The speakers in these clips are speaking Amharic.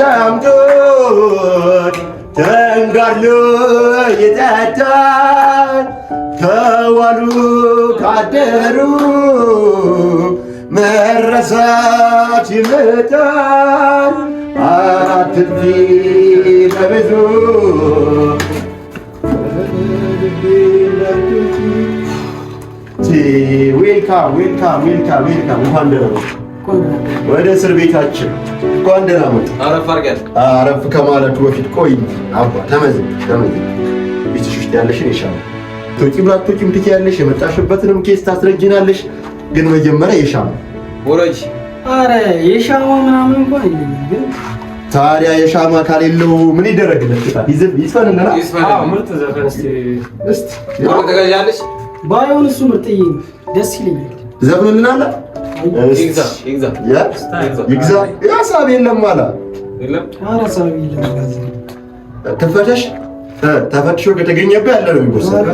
ተቀምጦት ተንጋሎ ይጠጣል ከዋሉ ካደሩ መረሳት ይመጣል አትጥፊ በብዙ ዌልካም እንኳን ደህና መጡ ወደ እስር ቤታችን እንኳን ደህና መጡ አረፍ ከማለቱ በፊት ቆይ አባ ተመዝን ቤትሽ ውስጥ ያለሽን ይሻላል ቶቂም ላቶቂም ትያለሽ የመጣሽበትንም ኬስ ታስረጅናለሽ ግን መጀመሪያ የሻማ ወረጅ አረ የሻማ ምናምን እንኳን የለኝም ግን ታዲያ የሻማ ካሌለው ምን ይደረግለት ይስፈንልና ምርጥ ዘፈን እስቲ ተጋጃለሽ ባይሆን እሱ ምርጥዬ ደስ ይለኛል ዘፍንልናለ ይግዛ ያሳብ የለም ማላ አረ ሳብ የለም ተፈተሽ ተፈትሾ ከተገኘበት ያለ ነው የሚወሰድ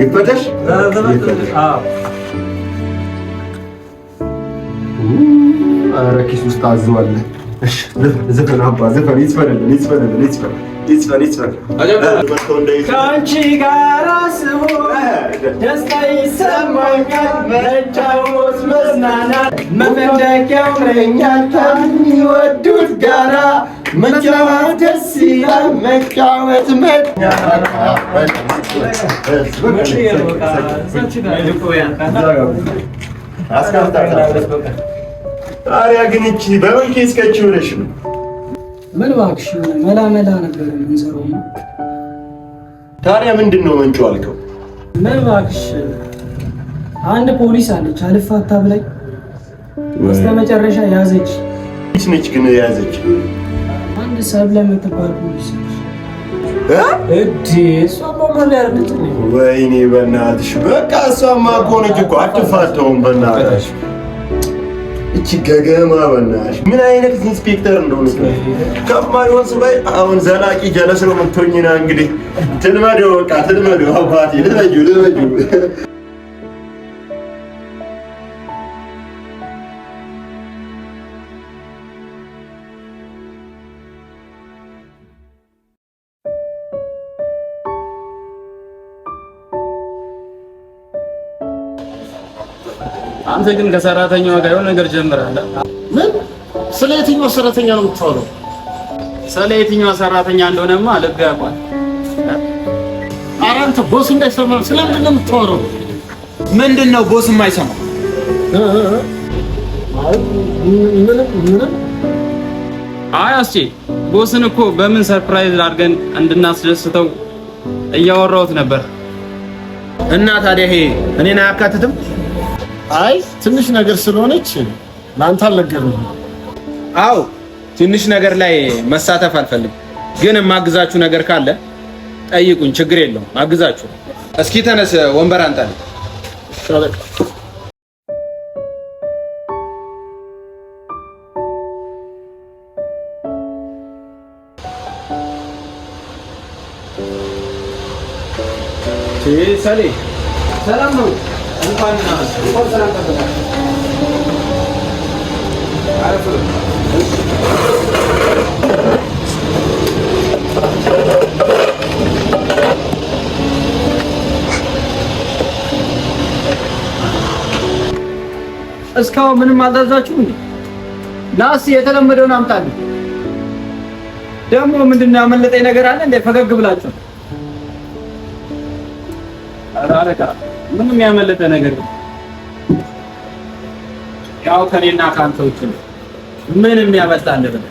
ይፈተሽ ኧረ ኪስ ውስጥ አዘዋለህ ዘፈን አባ ዘፈን ይስፈን ከአንቺ ጋር ስሆን ደስታ ይሰማኛል መጫወት መዝናናት መፈንደቅ ያምረኛል ከሚወዱት ጋራ መጫወት ደስ ይላል መጫወት ታዲያ ግን እቺ በምን ኬስ ከቺ ሆነሽ ነው? ምን እባክሽ መላ ነበር የምንሰራው። ታዲያ ምንድን ነው መንጮ አልከው? ምን እባክሽ አንድ ፖሊስ አለች አልፋታ ብላኝ በስተመጨረሻ ያዘች። እቺ ነች ግን ያዘች? አንድ ሰብለ የምትባል ፖሊስ እሷማ ማን ያርድት ነው? ወይኔ በእናትሽ በቃ እሷማ ከሆነች እኮ አትፋተውም በእናትሽ እቺ ገገማ በእናትሽ ምን አይነት ኢንስፔክተር እንደሆነች ከማይሆን ሰው ላይ አሁን ዘላቂ ጀለስ ነው የምትሆኝና እንግዲህ ትልመደው በቃ ትልመደው አባቴ ልትበጁ አንተ ግን ከሰራተኛው ጋር የሆነ ነገር ጀምራለህ። ምን? ስለ የትኛው ሰራተኛ ነው የምታወራው? ስለ የትኛው ሰራተኛ እንደሆነማ ልብ ያውቃል። ኧረ አንተ ቦስ እንዳይሰማ ስለምንድን ነው የምታወራው? ምንድን ነው ቦስ የማይሰማው? አይ አስቼ ቦስን እኮ በምን ሰርፕራይዝ አድርገን እንድናስደስተው እያወራሁት ነበር። እና ታዲያ ይሄ እኔን አያካትትም? አይ ትንሽ ነገር ስለሆነች ላንተ አልነገርም። አዎ ትንሽ ነገር ላይ መሳተፍ አልፈልግም፣ ግን የማግዛችሁ ነገር ካለ ጠይቁኝ፣ ችግር የለውም አግዛችሁ። እስኪ ተነስ ወንበር አንጣልኝ። ሰላም ነው። እንኳን ሰላም ተበላ አረፍ እስካሁን ምንም አልታዛችሁም እንዴ? ናስ የተለመደውን አምጣልኝ። ደግሞ ምንድነው ያመለጠኝ ነገር አለ እንዴ? ፈገግ ብላችሁ አራረካ ምንም ያመለጠ ነገር ያው ከኔና ካንተ ውጭ ምንም ያመጣል ነገር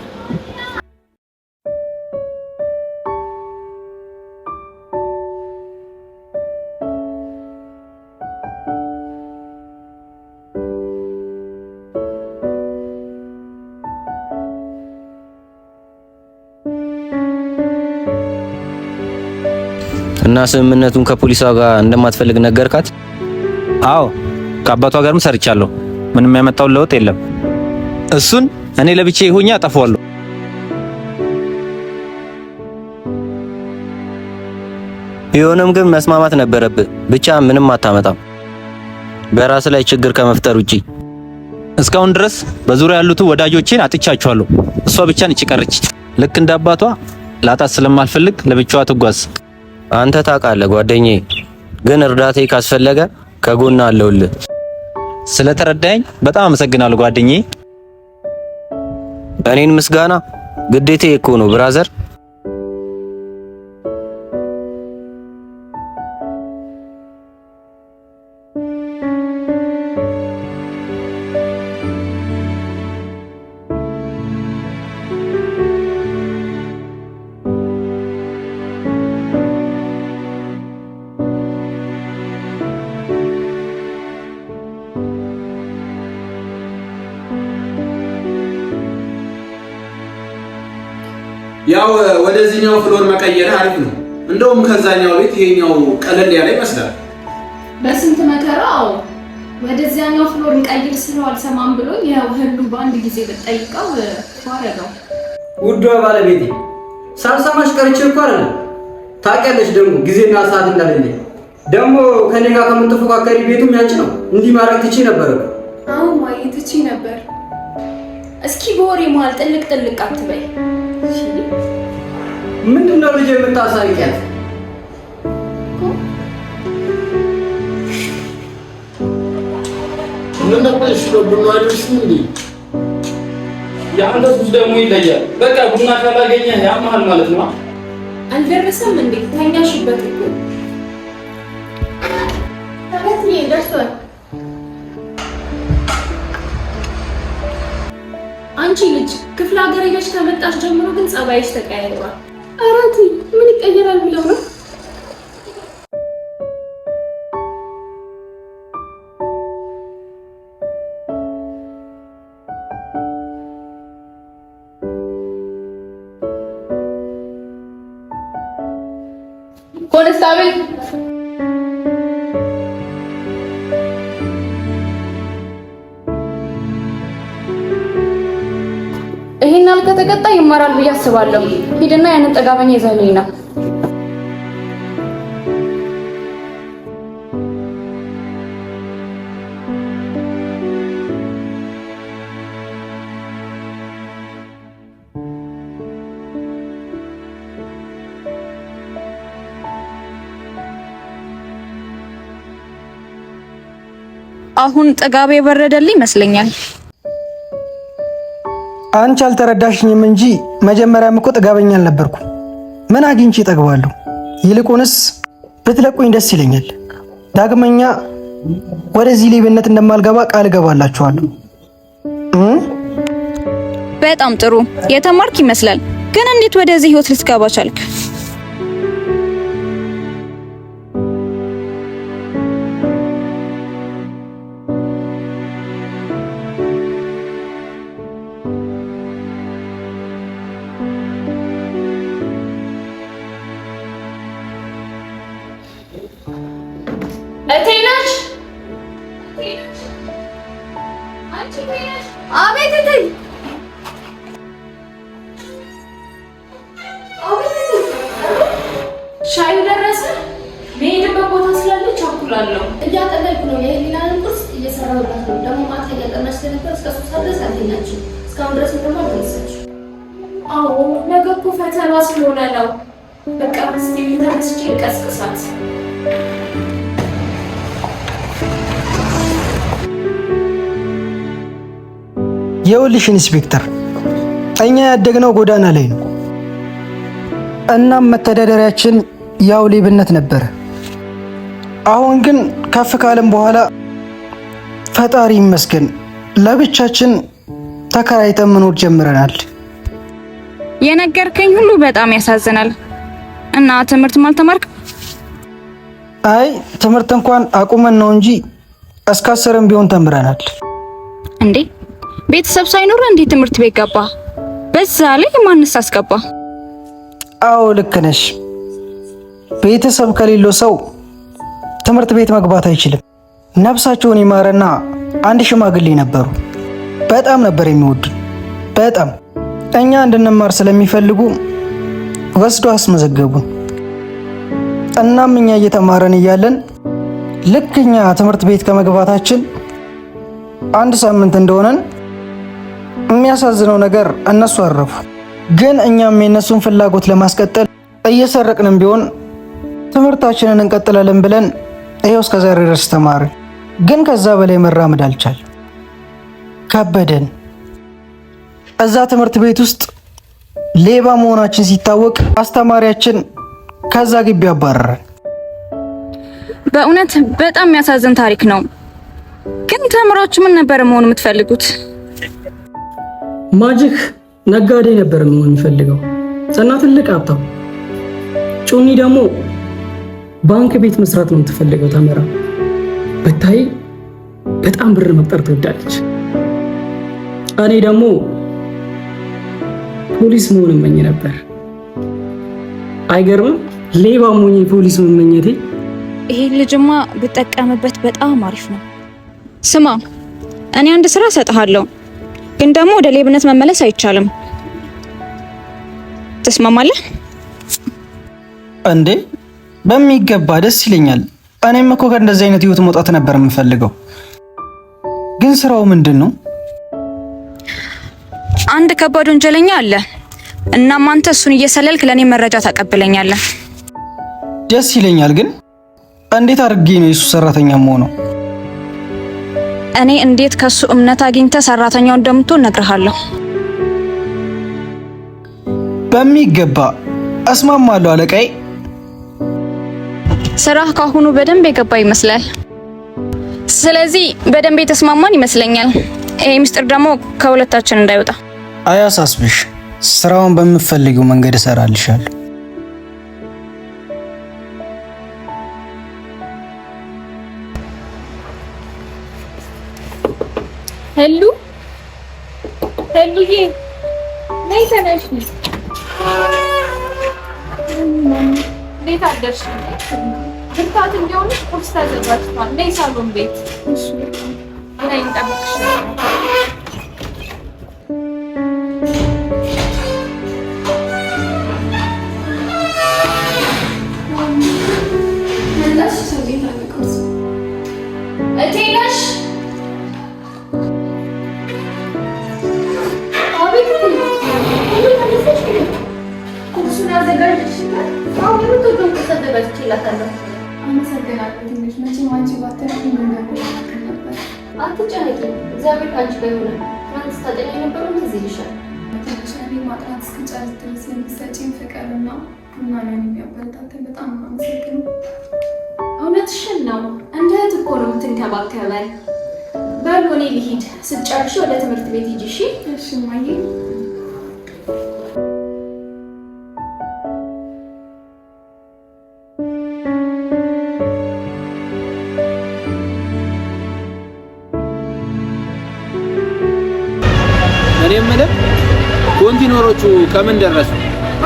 እና ስምምነቱን ከፖሊሷ ጋር እንደማትፈልግ ነገርካት? አዎ ከአባቷ ጋርም ሰርቻለሁ። ምንም ያመጣው ለውጥ የለም። እሱን እኔ ለብቻዬ ሆኜ አጠፋዋለሁ። ቢሆንም ግን መስማማት ነበረብህ። ብቻ ምንም አታመጣም በራስ ላይ ችግር ከመፍጠር ውጪ። እስካሁን ድረስ በዙሪያ ያሉት ወዳጆቼን አጥቻቸዋለሁ። እሷ ብቻ ነች ቀረች። ልክ እንደ አባቷ ላጣት ስለማልፈልግ ለብቻዋ ትጓዝ። አንተ ታውቃለህ ጓደኛዬ፣ ግን እርዳታዬ ካስፈለገ ከጎና አለሁልህ። ስለተረዳኝ በጣም አመሰግናለሁ ጓደኛዬ። እኔን ምስጋና ግዴታዬ እኮ ነው ብራዘር። ያው ወደዚህኛው ፍሎር መቀየር አሪፍ ነው። እንደውም ከዛኛው ቤት ይሄኛው ቀለል ያለ ይመስላል። በስንት መከራው ወደዚያኛው ፍሎር እንቀይር ስለው አልሰማም ብሎኝ ያው ሁሉ በአንድ ጊዜ ብጠይቀው ዋረጋው። ውዷ ባለቤቴ ሳልሰማሽ ቀርቼ እኮ አይደለም። ታውቂያለሽ ደግሞ ጊዜና ሰዓት እንዳለኝ። ደግሞ ከኔ ጋር ከምትፎካከሪ ቤቱም ያንቺ ነው። እንዲህ ማድረግ ትቺ ነበር እኮ። አሁን ማየት ትቺ ነበር። እስኪ በወሬ መሀል ጥልቅ አትበይ። ምንድነው ልጅ የምታሳይቂያት? ምን ነበር ቡና አይደርስ እንዴ? የአንተ ሱስ ደግሞ ይለያል። በቃ ቡና ካላገኘህ ያመሃል ማለት ነው። አልደረሰም እንዴ? ተኛሽበት እኮ ታዲያ ደርሷል። አንቺ ልጅ ክፍለ ሀገር ሄደሽ ከመጣሽ ጀምሮ ግን ጸባይሽ ተቀያይሯል። አራቲ ምን ይቀየራል ብለው ነው? ኮንስታብል ይሄን አልከተቀጣ ይማራል ብዬ አስባለሁ። ሂድና ያንን ጠጋበኛ ይዘህልኝ ነው። አሁን ጠጋቤ የበረደልኝ ይመስለኛል። አንቺ አልተረዳሽኝም እንጂ መጀመሪያም እኮ ጥጋበኛ አልነበርኩም። ምን አግኝቼ እጠግባለሁ? ይልቁንስ ብትለቁኝ ደስ ይለኛል። ዳግመኛ ወደዚህ ሌብነት እንደማልገባ ቃል እገባላችኋለሁ። በጣም ጥሩ የተማርክ ይመስላል። ግን እንዴት ወደዚህ ህይወት ልትገባ ቻልክ? እቴናች አንቺ እቴናች፣ አቤት እቴ፣ ሻዩ ደረሰ። መሄድበት ቦታ ስላለ ቸኩላለሁ። እያጠለልኩ ነው። የህሊናን ቁርስ እየሰራሁላት ነው። ደግሞ ማታ እያጠናች ስለነበር እስከ 3 ሰዓት ድረስ አልተኛችም። እስካሁን ድረስ ደግሞ አልተነሳችም። አዎ ነገ እኮ ፈተና ስለሆነ ነው። በቃ እስኪ ተነስቼ ልቀስቅሳት። የውልሽ ኢንስፔክተር፣ እኛ ያደግነው ጎዳና ላይ ነው። እናም መተዳደሪያችን ያው ሌብነት ነበረ። አሁን ግን ከፍ ካለም በኋላ ፈጣሪ ይመስገን ለብቻችን ተከራይተን መኖር ጀምረናል። የነገርከኝ ሁሉ በጣም ያሳዝናል። እና ትምህርት ማልተማርክ? አይ ትምህርት እንኳን አቁመን ነው እንጂ እስከ 10ም ቢሆን ተምረናል። እንዴ ቤተሰብ ሳይኖር እንዴት ትምህርት ቤት ገባ? በዛ ላይ ማንስ አስገባ? አዎ ልክ ነሽ። ቤተሰብ ከሌለው ሰው ትምህርት ቤት መግባት አይችልም። ነፍሳቸውን ይማረና አንድ ሽማግሌ ነበሩ። በጣም ነበር የሚወዱን። በጣም እኛ እንድንማር ስለሚፈልጉ ወስዶ አስመዘገቡን። እናም እኛ እየተማረን እያለን ልክ እኛ ትምህርት ቤት ከመግባታችን 1 ሳምንት እንደሆነን የሚያሳዝነው ነገር እነሱ አረፉ። ግን እኛም የነሱን ፍላጎት ለማስቀጠል እየሰረቅንም ቢሆን ትምህርታችንን እንቀጥላለን ብለን ይሄው እስከዛሬ ድረስ ተማርን። ግን ከዛ በላይ መራመድ አልቻል ከበደን። እዛ ትምህርት ቤት ውስጥ ሌባ መሆናችን ሲታወቅ አስተማሪያችን ከዛ ግቢ አባረረን። በእውነት በጣም የሚያሳዝን ታሪክ ነው። ግን ተምራችሁ ምን ነበር መሆን የምትፈልጉት? ማጂክ ነጋዴ ነበር መሆን የሚፈልገው። ጽና ትልቅ ሀብታም፣ ጩኒ ደግሞ ባንክ ቤት መስራት ነው የምትፈልገው። ተመራ ብታይ በጣም ብር መቅጠር ትወዳለች። እኔ ደግሞ ፖሊስ መሆን እመኝ ነበር። አይገርምም? ሌባ መሆን ፖሊስ መመኘቴ። ይሄ ልጅማ ብጠቀምበት በጣም አሪፍ ነው። ስማ፣ እኔ አንድ ስራ እሰጥሃለሁ፣ ግን ደግሞ ወደ ሌብነት መመለስ አይቻልም። ተስማማለህ እንዴ? በሚገባ ደስ ይለኛል። እኔም እኮ ከእንደዚህ አይነት ህይወት መውጣት ነበር የምፈልገው። ግን ስራው ምንድን ነው? አንድ ከባድ ወንጀለኛ አለ። እናም አንተ እሱን እየሰለልክ ለኔ መረጃ ታቀብለኛለህ። ደስ ይለኛል። ግን እንዴት አድርጌ ነው የሱ ሰራተኛ የምሆነው? እኔ እንዴት ከሱ እምነት አግኝተ ሰራተኛው እንደምትሆን እነግርሃለሁ። በሚገባ እስማማለሁ አለቃዬ። ስራህ ካሁኑ በደንብ የገባ ይመስላል። ስለዚህ በደንብ የተስማማን ይመስለኛል። ይሄ ምስጢር ደግሞ ከሁለታችን እንዳይወጣ አያሳስብሽ። ስራውን በምፈልጊው መንገድ እሰራልሻለሁ። ሄሉዬ ነይ ተነሽ። እንዴት አደርሽ? ብርታት እንዲሆንሽ ቁርስ ተዘጋጅቷል። ነይ ሳሎን ቤት። እሺ ነይ እንጠብቅሻለን። እቴነሽ ቁርሱን አዘጋጅተሽልኝ? አሁን የምትወደውን ቁርስ አዘጋጅቼላታለሁ። አመሰግናለሁ። ትንሽ መቼም አንቺ ባትረፊ ምን ነበር። አትጨነቂ፣ እግዚአብሔር ካንቺ ጋር ይሆናል። ትናንት ስታጠኝ የነበረውን ትዝ ይልሻል። ተሻለ ማጥናት እስክጨርስ ድረስ የሚሰጪኝ ፍቅርና ቡና ነው የሚያበረታታኝ። በጣም አመሰግናለሁ። እውነትሽን ነው። እንደ እህት እኮ ነው የምትንከባከበን። በል እኔ ልሂድ። ስትጨርሺ ወደ ትምህርት ቤት ሂጂ። እሺ? እሺ እማዬ። እኔ የምልህ ኮንቲነሮቹ ከምን ደረሱ?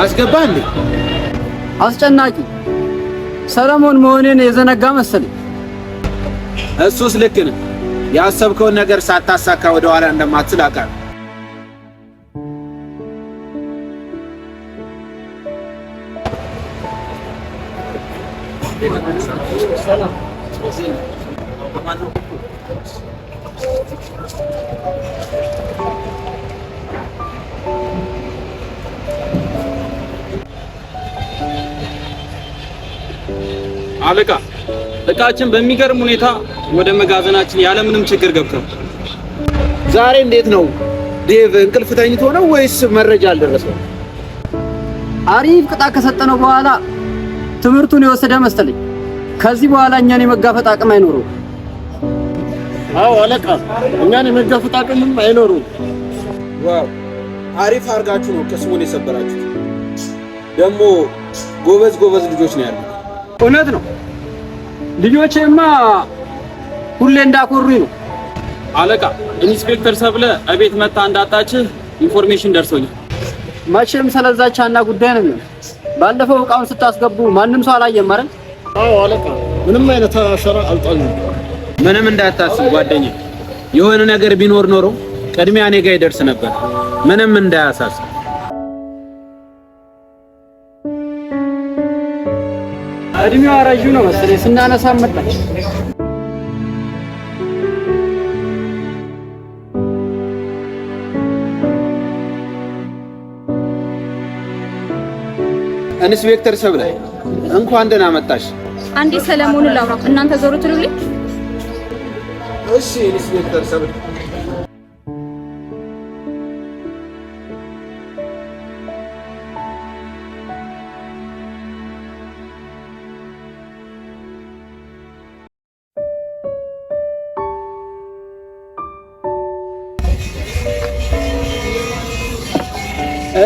አስገባ እንዴ? አስጨናቂ ሰለሞን መሆኔን የዘነጋ መሰለኝ። እሱስ ልክ ነህ። ያሰብከውን ነገር ሳታሳካ ወደ ኋላ እንደማትል አውቃለሁ። አለቃ፣ እቃችን በሚገርም ሁኔታ ወደ መጋዘናችን ያለምንም ችግር ገብቷል። ዛሬ እንዴት ነው ዴቭ? እንቅልፍ ተኝቶ ነው ወይስ መረጃ አልደረሰው? አሪፍ ቅጣት ከሰጠነው በኋላ ትምህርቱን የወሰደ መሰለኝ። ከዚህ በኋላ እኛን የመጋፈጥ አቅም አይኖረው። አዎ አለቃ፣ እኛን የመጋፈጥ አቅምም አይኖረው። ዋው፣ አሪፍ አድርጋችሁ ነው ቅስሙን የሰበራችሁት። ደግሞ ጎበዝ ልጆች ነው ያሉት። እውነት ነው። ልጆቼማ ሁሌ እንዳኮሩኝ ነው። አለቃ፣ ኢንስፔክተር ሰብለ እቤት መጣ እንዳጣችህ ኢንፎርሜሽን ደርሶኛል። መቼም ስለዛች አና ጉዳይ ነው የሚሆነው። ባለፈው እቃውን ስታስገቡ ማንም ሰው አላየም አይደል? አዎ አለቃ፣ ምንም አይነት አሻራ አልጣልንም። ምንም እንዳታስብ ጓደኛ፣ የሆነ ነገር ቢኖር ኖሮ ቅድሚያ እኔ ጋር ይደርስ ነበር። ምንም እንዳያሳስብ። እድሜዋ ረጅም ነው መሰለኝ ስናነሳ መጣች። ኢንስፔክተር ሰብለ እንኳን ደህና መጣሽ። አንዴ ሰለሞኑን ላውራ፣ እናንተ ዞሩ ትሉልኝ። እሺ ኢንስፔክተር ሰብለ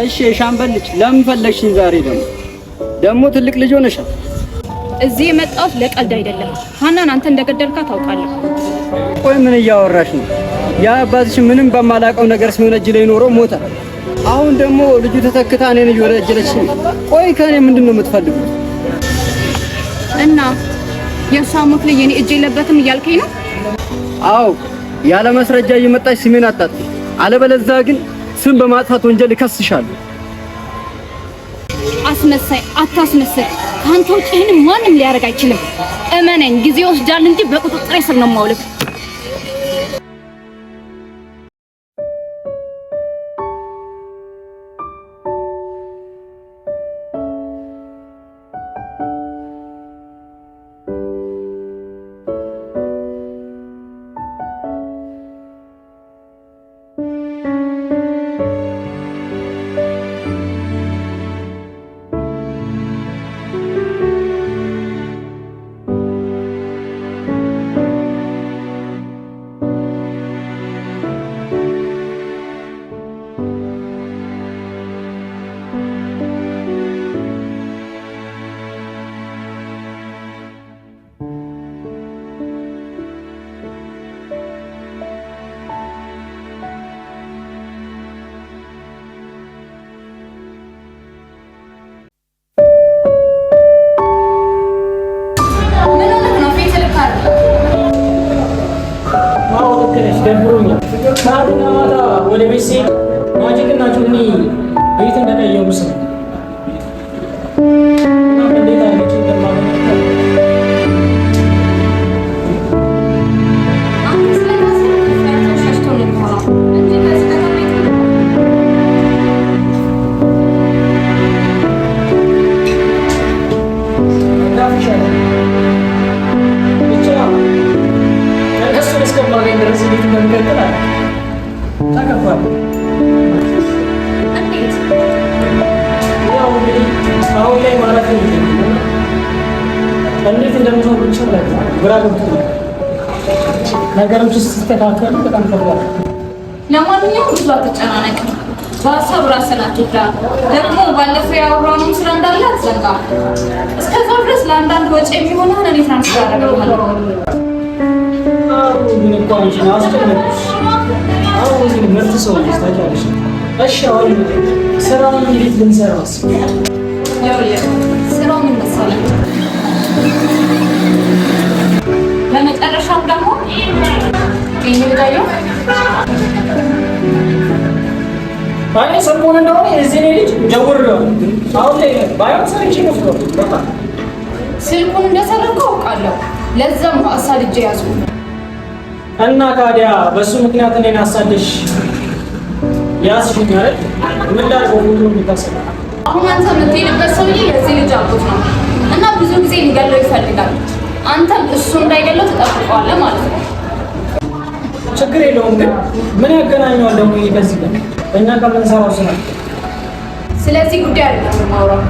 እሺ ሻምበል ልጅ ለምን ፈለግሽኝ? ዛሬ ደግሞ ትልቅ ልጅ ሆነሻል። እዚህ የመጣሁት ለቀልድ አይደለም። ሀናን አንተ እንደገደልካት ታውቃለህ። ቆይ ምን እያወራሽ ነው? ያ አባትሽ ምንም በማላውቀው ነገር ሲወነጅለኝ ኖሮ ሞተ። አሁን ደግሞ ልጁ ተተክታ እኔን እየወነጀለች። ቆይ ከእኔ ምንድን ነው የምትፈልጉት? እና የእሷ ሞት ላይ የኔ እጅ የለበትም እያልከኝ ነው? አዎ ያለ ማስረጃ እየመጣች ስሜን አጣጥ፣ አለበለዚያ ግን ስም በማጥፋት ወንጀል እከስሻለሁ። አስመሳይ አታስመስል። ካንተ ውጭ ይሄን ማንም ሊያደርግ አይችልም። እመነኝ፣ ጊዜ ወስዳል እንጂ በቁጥጥሬ ስር ነው የማውልህ። ደብሮኛል። ማታ ወደ ቤት ስሄድ ማጂክና ጩኒ ቤት እንደቀየሩ ስም እንዴት አለች እንዴት እንደምትሆን ብቻ ግራ ገብቶኛል። ነገሮች ሲስተካከሉ በጣም ከባድ። ለማንኛውም ብዙ አትጨናነቅ፣ በሀሳብ ራስን አትግዳ። ደግሞ ባለፈው ያወራነው ስራ እንዳለ አትዘንጋ። እስከዛው ድረስ ለአንዳንድ ወጪ የሚሆነውን እኔ ትራንስፈር አደርጋለሁ። ምን እኮ አንቺ አስጨነቅሽ። አሁን ግን ምርጥ ሰው ነሽ ታውቂያለሽ። እሺ አሁን ስራውን እንዴት ልንሰራው? ስራው ምን መሰለህ? ለመጨረሻም ደግሞ ይሄዳየው ባይ ሰሞኑን እንደሆነ የዚህ ልጅ ጀውሬው አሁን ላይ ባይሆን ሰርቼ ነው በቃ ስልኩን እንደሰረቀው አውቃለሁ። ለዛም ነው አሳድጄ ያዝኩ። እና ታዲያ በሱ ምክንያት እኔን አሳደሽ ያስሽኝ አይደል? ምን ላድርገው? ሁሉ የሚታሰብ አሁን አንተ የምትሄድበት ሰውዬ የዚህ ልጅ አጎት ነው እና ብዙ ጊዜ ሊገለው ይፈልጋል። አንተም እሱ እንዳይገለው ትጠብቀዋለህ ማለት ነው። ችግር የለውም ግን ምን ያገናኘዋል ደግሞ ይሄ ከዚህ ጋር እኛ ከምንሰራው ስራ? ስለዚህ ጉዳይ አይደለም የማወራው።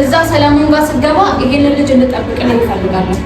እዛ ሰለሞን ጋር ስትገባ ይሄንን ልጅ እንጠብቅልህ ይፈልጋለሁ።